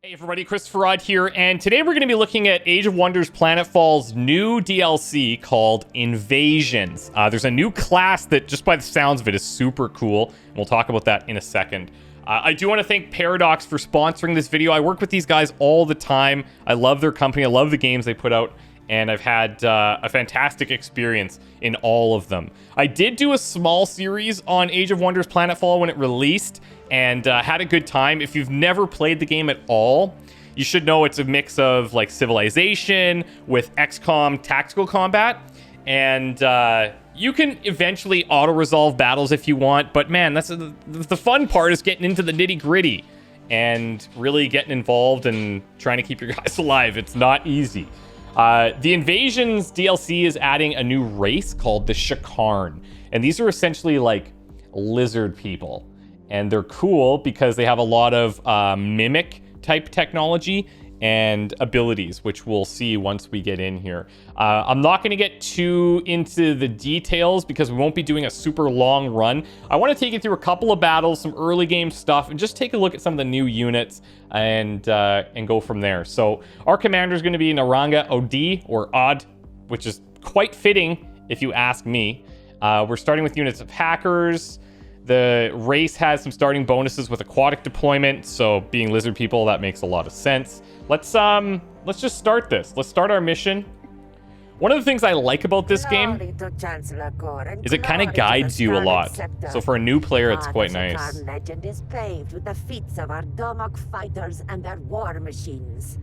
Hey everybody, Christopher Rod here, and today we're going to be looking at Age of Wonders Planetfall's new DLC called Invasions. There's a new class that, just by the sounds of it, is super cool, and we'll talk about that in a second. I do want to thank Paradox for sponsoring this video. I work with these guys all the time. I love their company, I love the games they put out, and I've had a fantastic experience in all of them. I did do a small series on Age of Wonders Planetfall when it released, and had a good time. If you've never played the game at all, you should know it's a mix of like Civilization with XCOM tactical combat, and you can eventually auto-resolve battles if you want, but man, that's the fun part, is getting into the nitty-gritty and really getting involved and trying to keep your guys alive. It's not easy. The Invasions DLC is adding a new race called the Shakarn, and these are essentially like lizard people. And they're cool because they have a lot of mimic type technology and abilities, which we'll see once we get in here. I'm not going to get too into the details because we won't be doing a super long run. I want to take you through a couple of battles, some early game stuff, and just take a look at some of the new units and go from there. So our commander is going to be Naranga OD, or Odd, which is quite fitting if you ask me. We're starting with units of hackers. The race has some starting bonuses with aquatic deployment, so being lizard people, that makes a lot of sense. Let's just start this. Let's start our mission. One of the things I like about this game is it kind of guides you a lot. So for a new player, it's quite nice. Our legend is paved with the feats of our Domok fighters and their war machines.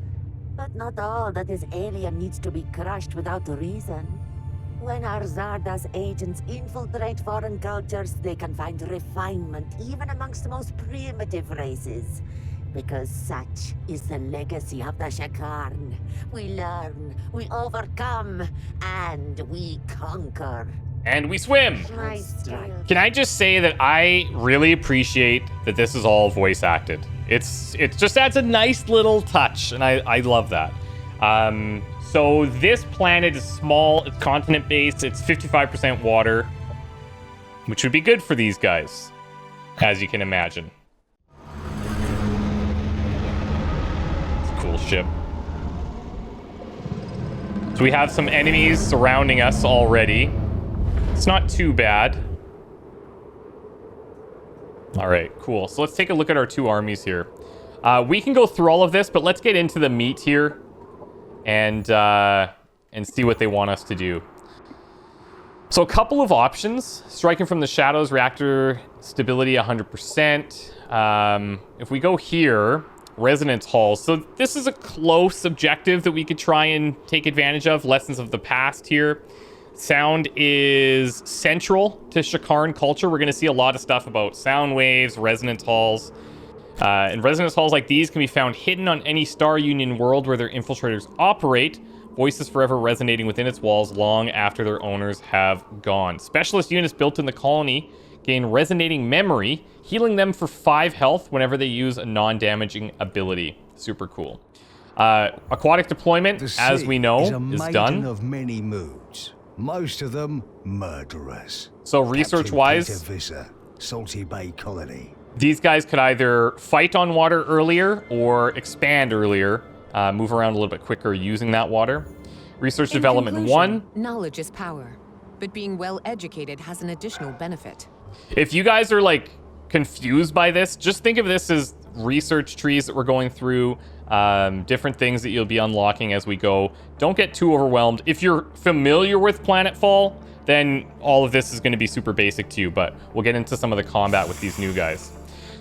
But not all that is alien needs to be crushed without reason. When our Zardas agents infiltrate foreign cultures, they can find refinement even amongst the most primitive races. Because such is the legacy of the Shakarn. We learn, we overcome, and we conquer. And we swim! Can I just say that I really appreciate that this is all voice acted. It just adds a nice little touch, and I love that. So this planet is small, it's continent-based, it's 55% water, which would be good for these guys, as you can imagine. It's a cool ship. So we have some enemies surrounding us already. It's not too bad. All right, cool. So let's take a look at our two armies here. We can go through all of this, but let's get into the meat here. And see what they want us to do. So a couple of options. Striking from the shadows, reactor stability 100%. If we go here, resonance halls. So this is a close objective that we could try and take advantage of. Lessons of the past here. Sound is central to Shakarn culture. We're going to see a lot of stuff about sound waves, resonance halls. And resonance halls like these can be found hidden on any Star Union world where their infiltrators operate, voices forever resonating within its walls long after their owners have gone. Specialist units built in the colony gain resonating memory, healing them for 5 health whenever they use a non-damaging ability. Super cool. Aquatic deployment, as we know, is done. Of many moods, most of them murderers. So research-wise, Salty Bay Colony. These guys could either fight on water earlier or expand earlier, move around a little bit quicker using that water. Research development 1. Knowledge is power, but being well educated has an additional benefit. If you guys are like confused by this, just think of this as research trees that we're going through, different things that you'll be unlocking as we go. Don't get too overwhelmed. If you're familiar with Planetfall, then all of this is going to be super basic to you, but we'll get into some of the combat with these new guys.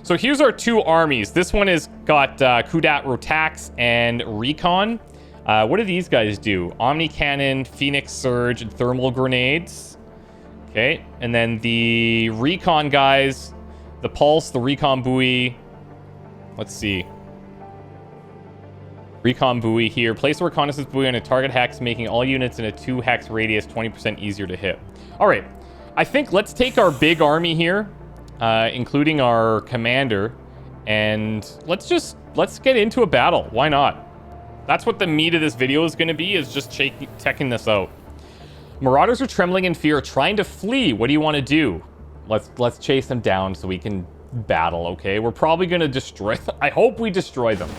So here's our two armies. This one has got Kudat Rotax and Recon. What do these guys do? Omni Cannon, Phoenix Surge, and Thermal Grenades. Okay, and then the Recon guys, the Pulse, the Recon Buoy. Let's see. Recon Buoy here. Place a reconnaissance buoy on a target hex, making all units in a 2 hex radius 20% easier to hit. All right, I think let's take our big army here, including our commander, and let's get into a battle. Why not? That's what the meat of this video is going to be, is just checking this out. Marauders are trembling in fear, trying to flee. What do you want to do? Let's chase them down so we can battle, okay? We're probably going to destroy them. I hope we destroy them.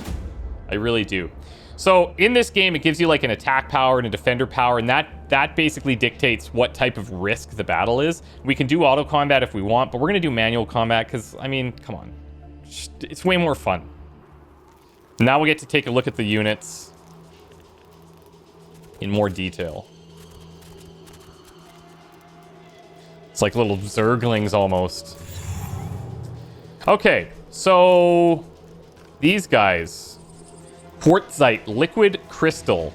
I really do. So in this game, it gives you like an attack power and a defender power, and that basically dictates what type of risk the battle is. We can do auto combat if we want, but we're gonna do manual combat because, I mean, come on. It's way more fun. Now we get to take a look at the units in more detail. It's like little zerglings almost. Okay, so these guys. Quartzite, liquid crystal,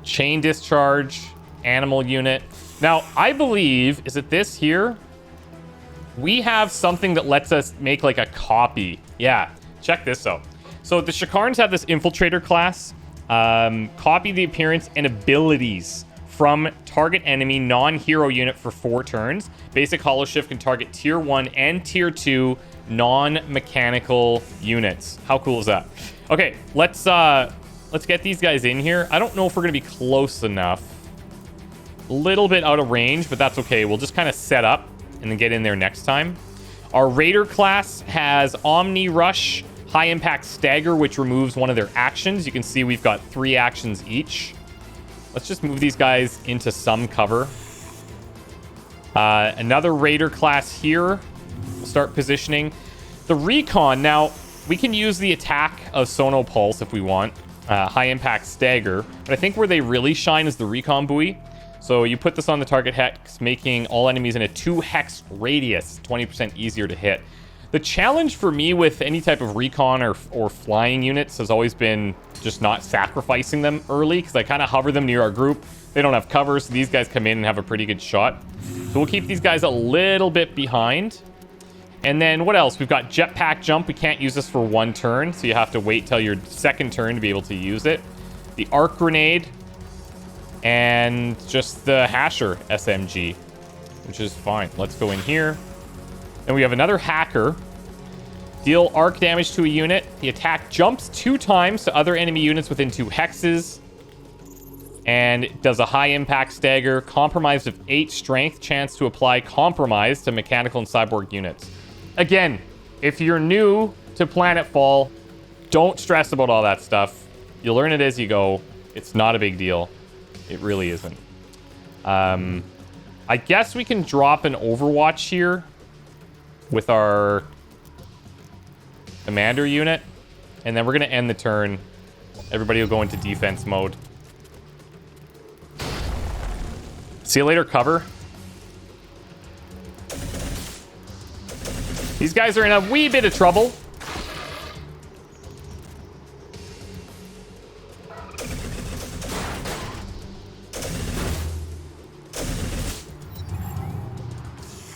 chain discharge, animal unit. Now, I believe, is it this here? We have something that lets us make like a copy. Yeah, check this out. So the Shakarns have this infiltrator class. Copy the appearance and abilities from target enemy non-hero unit for 4 turns. Basic holo shift can target tier 1 and tier 2 non-mechanical units. How cool is that? Okay, let's get these guys in here. I don't know if we're gonna be close enough. A little bit out of range, but that's okay. We'll just kind of set up and then get in there next time. Our Raider class has Omni Rush, High Impact Stagger, which removes one of their actions. You can see we've got 3 actions each. Let's just move these guys into some cover. Another Raider class here. We'll start positioning. The Recon, now, we can use the attack of Sono Pulse if we want. High Impact Stagger. But I think where they really shine is the Recon Buoy. So you put this on the target hex, making all enemies in a 2 hex radius 20% easier to hit. The challenge for me with any type of recon or flying units has always been just not sacrificing them early, because I kind of hover them near our group. They don't have cover, so these guys come in and have a pretty good shot. So we'll keep these guys a little bit behind. And then what else? We've got jetpack jump. We can't use this for 1 turn, so you have to wait till your 2nd turn to be able to use it. The arc grenade, and just the Hasher SMG, which is fine. Let's go in here. And we have another hacker. Deal arc damage to a unit. The attack jumps 2 times to other enemy units within 2 hexes. And it does a high impact stagger. Compromised of 8 strength. Chance to apply compromise to mechanical and cyborg units. Again, if you're new to Planetfall, don't stress about all that stuff. You'll learn it as you go. It's not a big deal. It really isn't. I guess we can drop an Overwatch here with our commander unit, and then we're going to end the turn. Everybody will go into defense mode. See you later, cover. These guys are in a wee bit of trouble.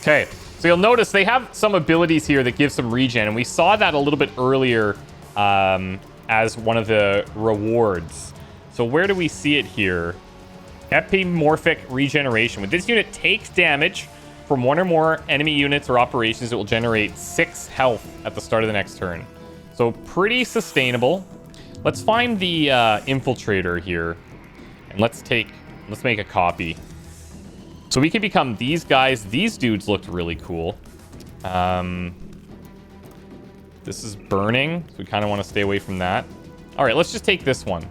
Okay, so you'll notice they have some abilities here that give some regen, and we saw that a little bit earlier as one of the rewards. So where do we see it here? Epimorphic regeneration. When this unit takes damage from 1 or more enemy units or operations, it will generate 6 health at the start of the next turn. So pretty sustainable. Let's find the infiltrator here, and let's make a copy. So we can become these guys. These dudes looked really cool. This is burning, so we kind of want to stay away from that. All right, let's just take this one.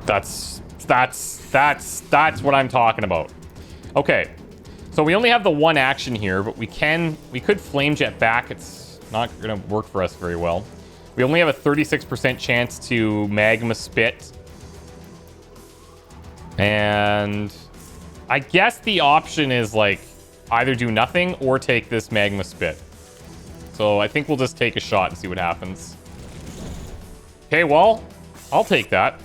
That's what I'm talking about. Okay, so we only have the 1 action here, but we could flame jet back. It's not gonna work for us very well. We only have a 36% chance to magma spit. And I guess the option is like either do nothing or take this magma spit. So I think we'll just take a shot and see what happens. Okay, well, I'll take that.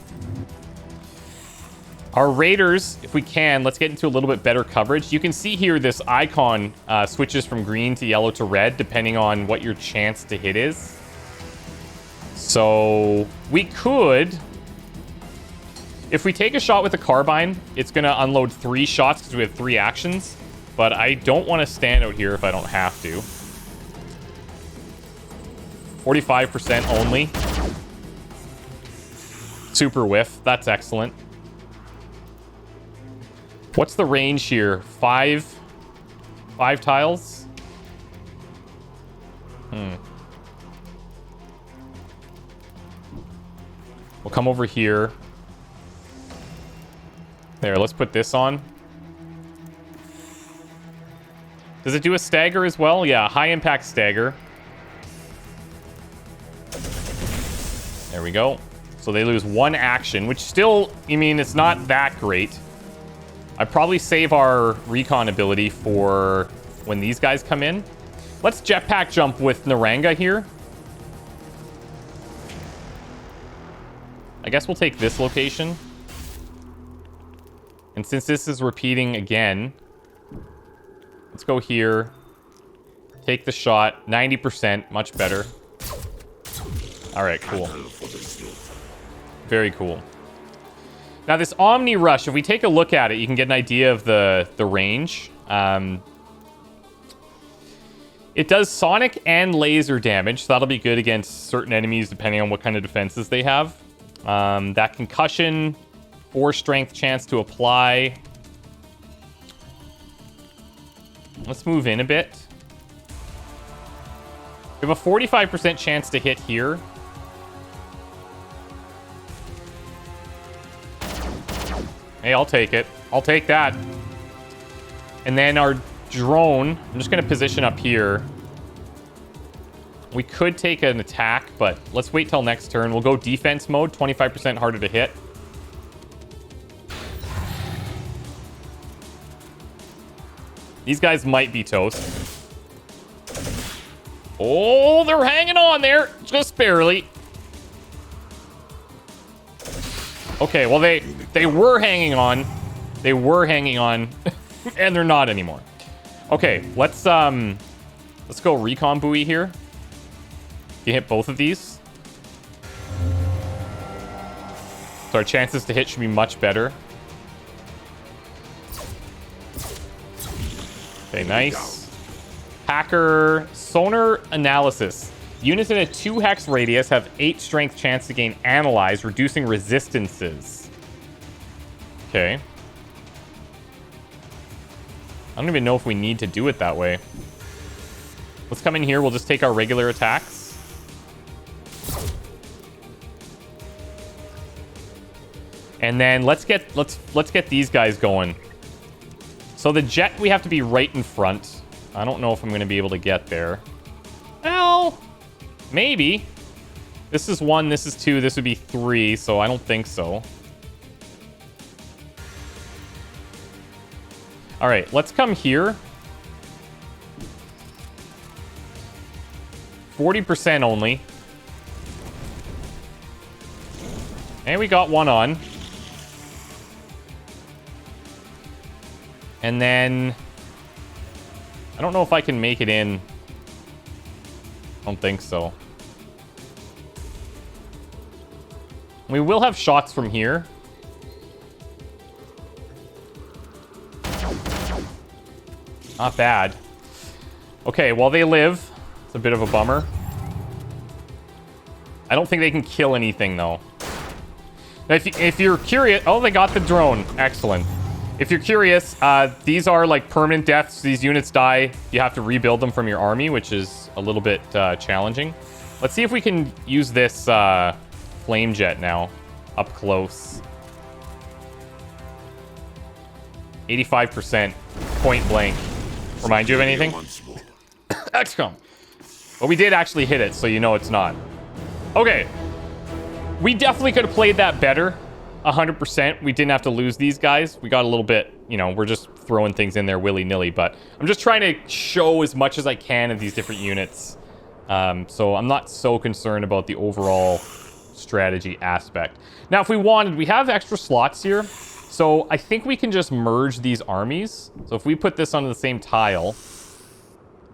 Our raiders, if we can, let's get into a little bit better coverage. You can see here this icon switches from green to yellow to red depending on what your chance to hit is. So we could, if we take a shot with a carbine, it's going to unload 3 shots because we have 3 actions. But I don't want to stand out here if I don't have to. 45% only. Super whiff. That's excellent. What's the range here? Five tiles? We'll come over here. There, let's put this on. Does it do a stagger as well? Yeah, high impact stagger. There we go. So they lose 1 action, which still, I mean, it's not that great. I'd probably save our recon ability for when these guys come in. Let's jetpack jump with Naranga here. I guess we'll take this location. And since this is repeating again, let's go here. Take the shot. 90%. Much better. All right, cool. Very cool. Now, this Omni Rush, if we take a look at it, you can get an idea of the range. It does sonic and laser damage, so that'll be good against certain enemies depending on what kind of defenses they have. That concussion, 4 strength chance to apply. Let's move in a bit. We have a 45% chance to hit here. Hey, I'll take it. I'll take that. And then our drone, I'm just going to position up here. We could take an attack, but let's wait till next turn. We'll go defense mode, 25% harder to hit. These guys might be toast. Oh, they're hanging on there. Just barely. Okay, well, they were hanging on. They were hanging on. And they're not anymore. Okay, let's go recon buoy here. You hit both of these. So our chances to hit should be much better. Okay, nice. Hacker sonar analysis. Units in a 2 hex radius have 8 strength chance to gain analyze, reducing resistances. Okay. I don't even know if we need to do it that way. Let's come in here. We'll just take our regular attacks. And then let's get these guys going. So the jet, we have to be right in front. I don't know if I'm going to be able to get there. Well, maybe. This is 1, this is 2, this would be 3, so I don't think so. All right, let's come here. 40% only. And we got 1 on. And then I don't know if I can make it in. I don't think so. We will have shots from here. Not bad. Okay, well, they live. It's a bit of a bummer. I don't think they can kill anything, though. Now, if you're curious... Oh, they got the drone. Excellent. If you're curious, these are like permanent deaths. These units die. You have to rebuild them from your army, which is a little bit challenging. Let's see if we can use this flame jet now. Up close. 85%. Point blank. Remind you of anything? XCOM. But we did actually hit it, so you know it's not. Okay. We definitely could have played that better. 100%. We didn't have to lose these guys. We got a little bit, you know, we're just throwing things in there willy-nilly, but I'm just trying to show as much as I can of these different units. So I'm not so concerned about the overall strategy aspect. Now, if we wanted, we have extra slots here. So I think we can just merge these armies. So if we put this on the same tile,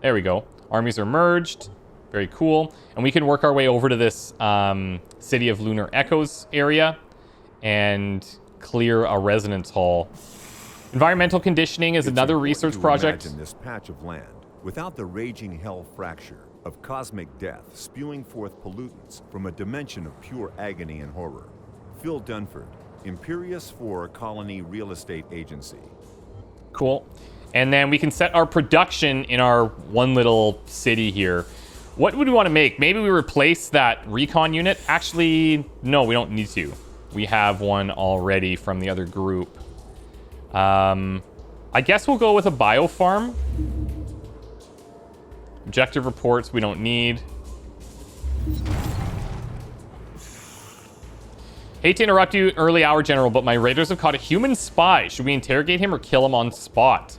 there we go. Armies are merged. Very cool. And we can work our way over to this City of Lunar Echoes area and clear a resonance hall. Environmental conditioning is another research project. Imagine this patch of land without the raging hell fracture of cosmic death spewing forth pollutants from a dimension of pure agony and horror. Phil Dunford, Imperius 4 Colony Real Estate Agency. Cool. And then we can set our production in our one little city here. What would we want to make? Maybe we replace that recon unit. Actually, no, we don't need to. We have one already from the other group. I guess we'll go with a biofarm. Objective reports we don't need. Hate to interrupt you, early hour, General, but my raiders have caught a human spy. Should we interrogate him or kill him on spot?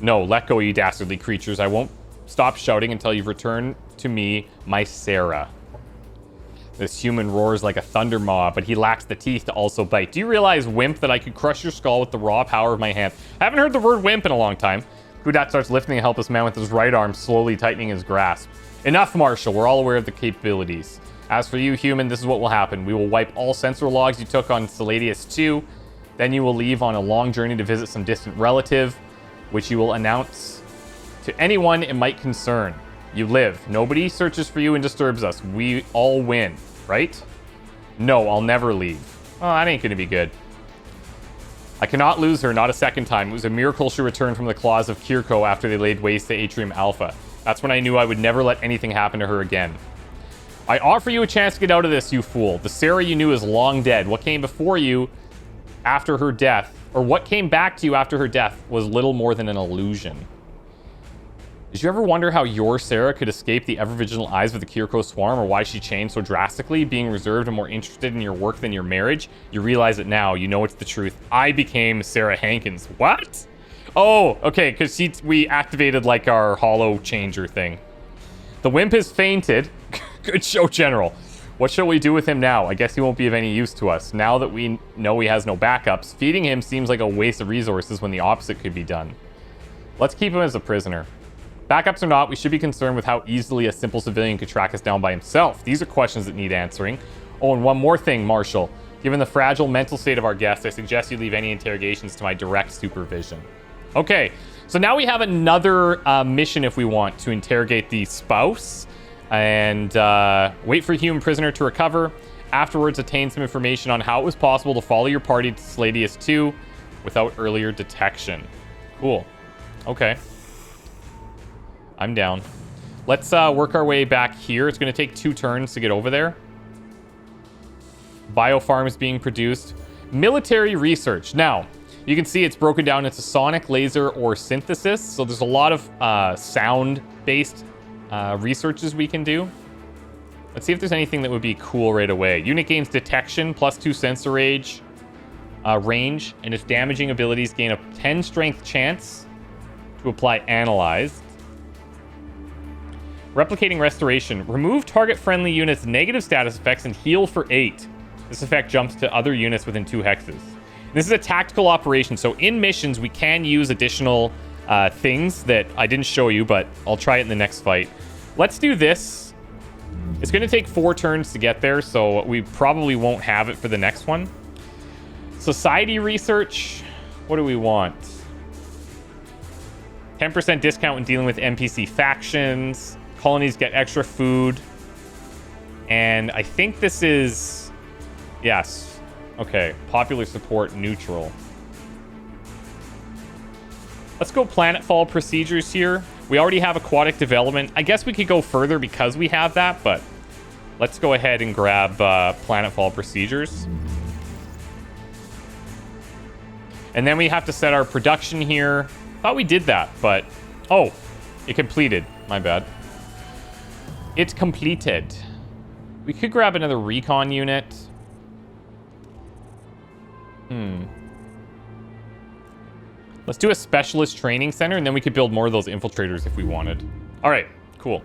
No, let go, you dastardly creatures. I won't stop shouting until you've returned to me, my Sarah. This human roars like a thunder maw, but he lacks the teeth to also bite. Do you realize, wimp, that I could crush your skull with the raw power of my hand? I haven't heard the word wimp in a long time. Kudat starts lifting a helpless man with his right arm, slowly tightening his grasp. Enough, Marshal. We're all aware of the capabilities. As for you, human, this is what will happen. We will wipe all sensor logs you took on Saladius 2. Then you will leave on a long journey to visit some distant relative, which you will announce to anyone it might concern. You live. Nobody searches for you and disturbs us. We all win, right? No, I'll never leave. Oh, that ain't gonna be good. I cannot lose her, not a second time. It was a miracle she returned from the claws of Kirko after they laid waste to Atrium Alpha. That's when I knew I would never let anything happen to her again. I offer you a chance to get out of this, you fool. The Sarah you knew is long dead. What came before you after her death, or what came back to you after her death, was little more than an illusion. Did you ever wonder how your Sarah could escape the ever-vigilant eyes of the Kirko swarm, or why she changed so drastically, being reserved and more interested in your work than your marriage? You realize it now. You know it's the truth. I became Sarah Hankins. What? Oh, okay, because we activated, like, our holo changer thing. The wimp has fainted. Good show, General. What shall we do with him now? I guess he won't be of any use to us. Now that we know he has no backups, feeding him seems like a waste of resources when the opposite could be done. Let's keep him as a prisoner. Backups or not, we should be concerned with how easily a simple civilian could track us down by himself. These are questions that need answering. Oh, and one more thing, Marshal. Given the fragile mental state of our guest, I suggest you leave any interrogations to my direct supervision. Okay, so now we have another mission if we want to interrogate the spouse and wait for a human prisoner to recover. Afterwards, attain some information on how it was possible to follow your party to Saladius 2 without earlier detection. Cool. Okay. I'm down. Let's work our way back here. It's going to take 2 turns to get over there. Biofarm is being produced. Military research. Now, you can see it's broken down into sonic, laser, or synthesis. So there's a lot of sound-based researches we can do. Let's see if there's anything that would be cool right away. Unit gains detection, +2 sensor range, and its damaging abilities gain a 10 strength chance to apply analyzed. Replicating restoration. Remove target-friendly units' negative status effects and heal for 8. This effect jumps to other units within 2 hexes. This is a tactical operation, so in missions we can use additional things that I didn't show you, but I'll try it in the next fight. Let's do this. It's going to take 4 turns to get there, so we probably won't have it for the next one. Society research. What do we want? 10% discount when dealing with NPC factions. Colonies get extra food. And I think this is... Yes. Okay. Popular support neutral. Let's go Planetfall procedures here. We already have aquatic development. I guess we could go further because we have that, but let's go ahead and grab Planetfall procedures. And then we have to set our production here. Thought we did that, but... Oh, it completed. My bad. It's completed. We could grab another recon unit. Let's do a specialist training center, and then we could build more of those infiltrators if we wanted. All right, cool.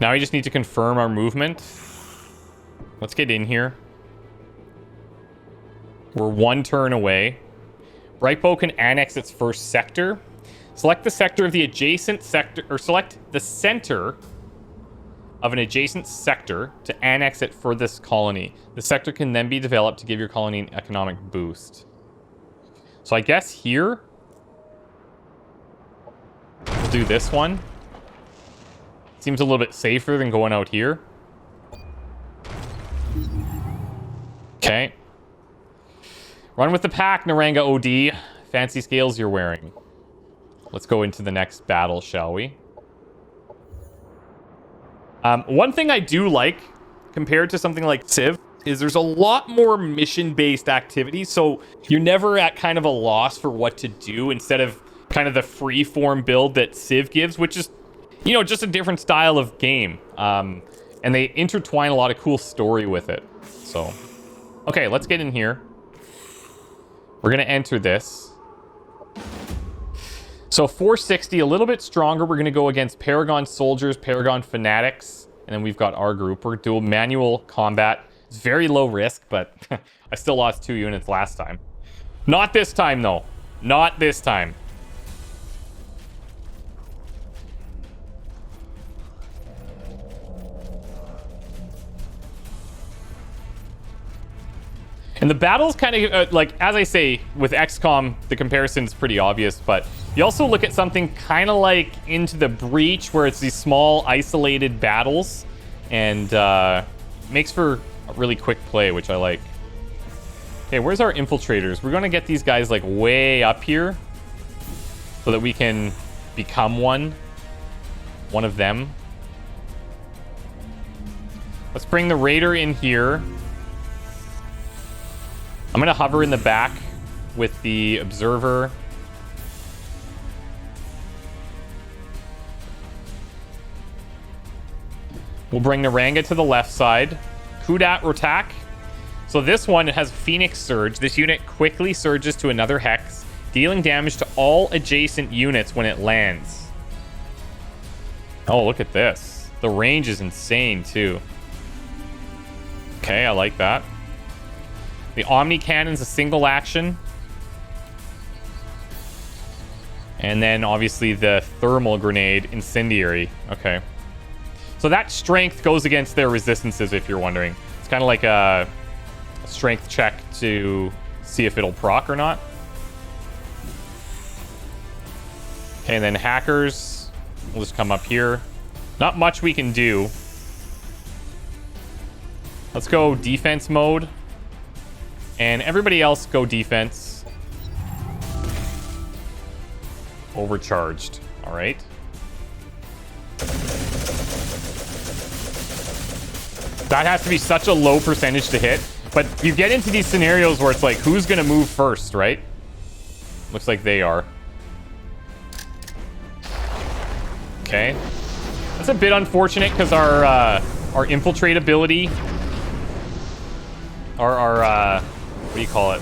Now we just need to confirm our movement. Let's get in here. We're 1 turn away. Brightbow can annex its first sector. Select the sector of the adjacent sector, or select the center of an adjacent sector to annex it for this colony. The sector can then be developed to give your colony an economic boost. So I guess here, we'll do this one. Seems a little bit safer than going out here. Okay. Run with the pack, Naranga OD. Fancy scales you're wearing. Let's go into the next battle, shall we? One thing I do like, compared to something like Civ, is there's a lot more mission-based activity, so you're never at kind of a loss for what to do instead of kind of the free-form build that Civ gives, which is, you know, just a different style of game. And they intertwine a lot of cool story with it. So, okay, let's get in here. We're going to enter this. So 460, a little bit stronger. We're going to go against Paragon Soldiers, Paragon Fanatics, and then we've got our group. We're dual manual combat. It's very low risk, but I still lost 2 units last time. Not this time, though. Not this time. And the battle's kind of, like, as I say, with XCOM, the comparison's pretty obvious, but you also look at something kind of like Into the Breach, where it's these small, isolated battles, and makes for a really quick play, which I like. Okay, where's our infiltrators? We're going to get these guys, like, way up here, so that we can become one of them. Let's bring the Raider in here. I'm going to hover in the back with the Observer. We'll bring Naranga to the left side. Kudat Rotak. So this one has Phoenix Surge. This unit quickly surges to another Hex, dealing damage to all adjacent units when it lands. Oh, look at this. The range is insane, too. Okay, I like that. The Omni Cannon's a single action. And then, obviously, the Thermal Grenade, Incendiary. Okay. So that strength goes against their resistances, if you're wondering. It's kind of like a strength check to see if it'll proc or not. Okay, and then Hackers. We'll just come up here. Not much we can do. Let's go defense mode. And everybody else go defense. Overcharged. All right. That has to be such a low percentage to hit. But you get into these scenarios where it's like, who's going to move first, right? Looks like they are. Okay. That's a bit unfortunate because our infiltrate ability, our what do you call it?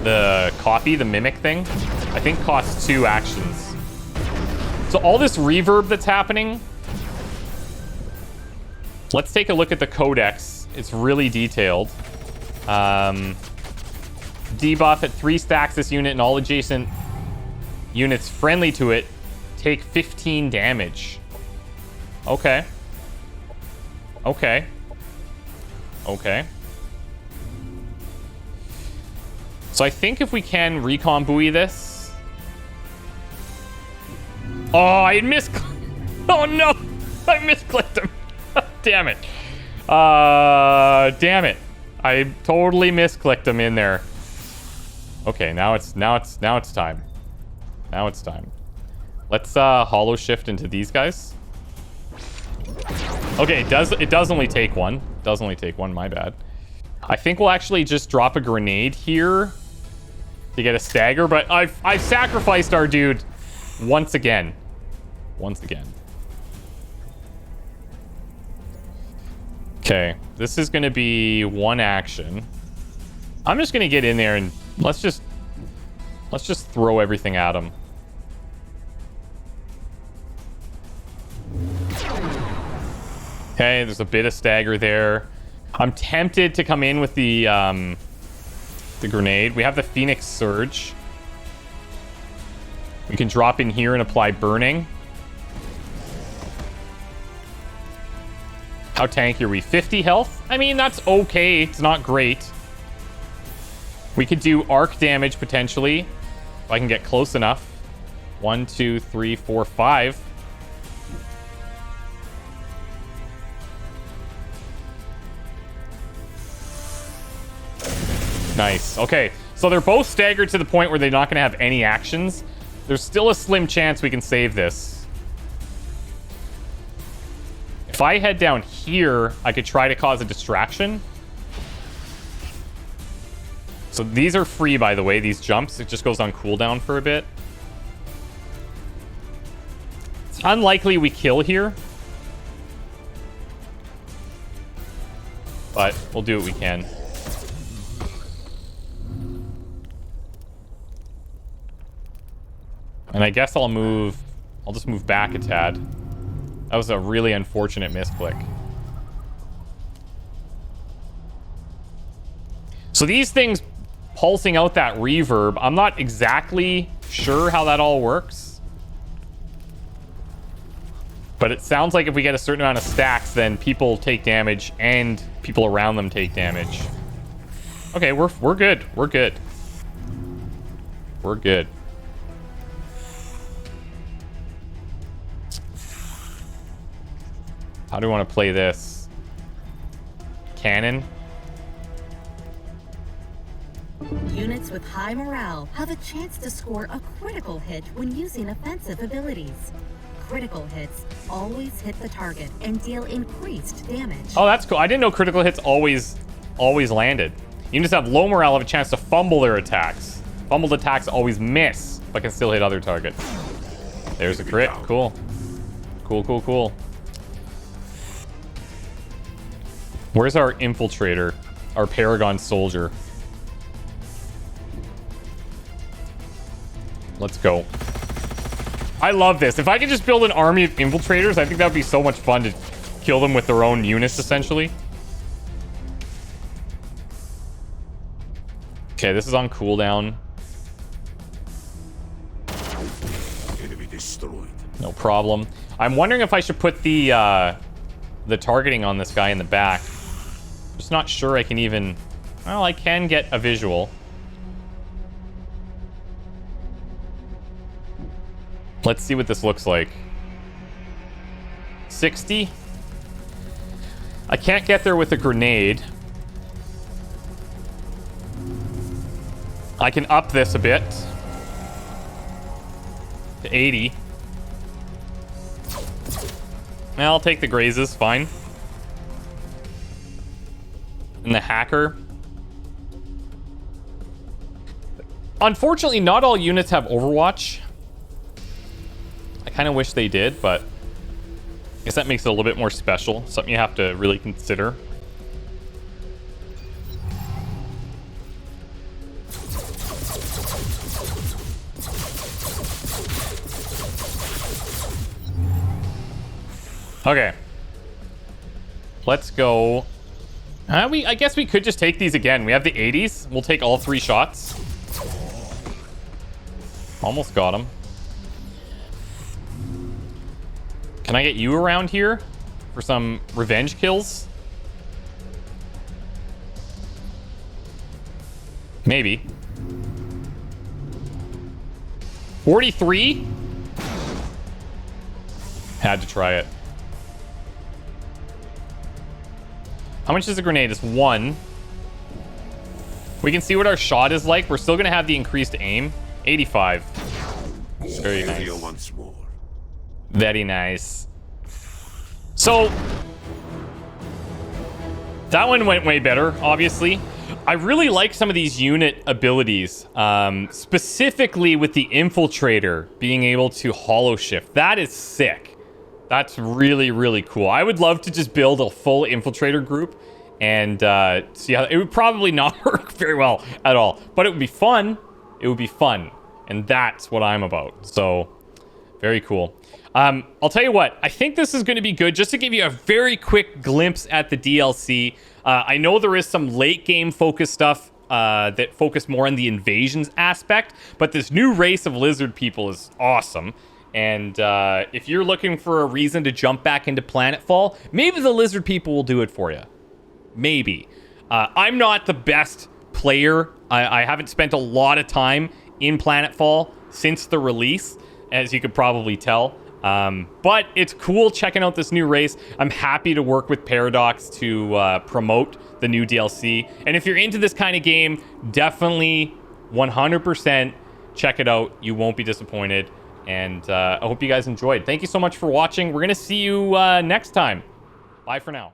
The copy, the mimic thing, I think costs 2 actions. So all this reverb that's happening, let's take a look at the codex. It's really detailed. Debuff at 3 stacks this unit and all adjacent units friendly to it take 15 damage. Okay. Okay. Okay. So I think if we can recon buoy this. Oh, I missed. Oh no, I misclicked him. Damn it. Damn it. I totally misclicked him in there. Okay, now it's time. Now it's time. Let's hollow shift into these guys. Okay, it does only take one. It does only take one, my bad. I think we'll actually just drop a grenade here to get a stagger, but I've sacrificed our dude once again. Once again. Okay, this is going to be 1 action. I'm just going to get in there and let's just throw everything at him. Okay, there's a bit of stagger there. I'm tempted to come in with the grenade. We have the Phoenix Surge. We can drop in here and apply burning. How tanky are we? 50 health? I mean, that's okay. It's not great. We could do arc damage potentially, if I can get close enough. 1, 2, 3, 4, 5. Nice. Okay, so they're both staggered to the point where they're not going to have any actions. There's still a slim chance we can save this. If I head down here, I could try to cause a distraction. So these are free, by the way, these jumps. It just goes on cooldown for a bit. It's unlikely we kill here. But we'll do what we can. And I guess I'll just move back a tad. That was a really unfortunate misclick. So these things pulsing out that reverb, I'm not exactly sure how that all works. But it sounds like if we get a certain amount of stacks, then people take damage and people around them take damage. Okay, we're good. We're good. We're good. How do we want to play this? Cannon? Units with high morale have a chance to score a critical hit when using offensive abilities. Critical hits always hit the target and deal increased damage. Oh, that's cool. I didn't know critical hits always landed. Units have low morale have a chance to fumble their attacks. Fumbled attacks always miss, but can still hit other targets. There's a crit. Cool. Cool, cool, cool. Where's our infiltrator? Our Paragon soldier. Let's go. I love this. If I could just build an army of infiltrators, I think that would be so much fun to kill them with their own units, essentially. Okay, this is on cooldown. Enemy destroyed. No problem. I'm wondering if I should put the targeting on this guy in the back. Just not sure I can even... Well, I can get a visual. Let's see what this looks like. 60. I can't get there with a grenade. I can up this a bit. To 80. I'll take the grazes, fine. And the hacker. Unfortunately, not all units have Overwatch. I kind of wish they did, but I guess that makes it a little bit more special. Something you have to really consider. Okay. Let's go. I guess we could just take these again. We have the 80s. We'll take all 3 shots. Almost got him. Can I get you around here for some revenge kills? Maybe. 43? Had to try it. How much is a grenade? It's 1. We can see what our shot is like. We're still going to have the increased aim. 85. Very nice. Once more. Very nice. So, that one went way better, obviously. I really like some of these unit abilities, specifically with the infiltrator being able to hollow shift. That is sick. That's really, really cool. I would love to just build a full infiltrator group and see how... It would probably not work very well at all, but it would be fun. It would be fun, and that's what I'm about. So, very cool. I'll tell you what. I think this is going to be good. Just to give you a very quick glimpse at the DLC. I know there is some late game focused stuff that focus more on the invasions aspect, but this new race of lizard people is awesome. And if you're looking for a reason to jump back into Planetfall, maybe the lizard people will do it for you. Maybe. I'm not the best player. I haven't spent a lot of time in Planetfall since the release, as you could probably tell. But it's cool checking out this new race. I'm happy to work with Paradox to promote the new DLC. And if you're into this kind of game, definitely 100% check it out. You won't be disappointed. And I hope you guys enjoyed. Thank you so much for watching. We're going to see you next time. Bye for now.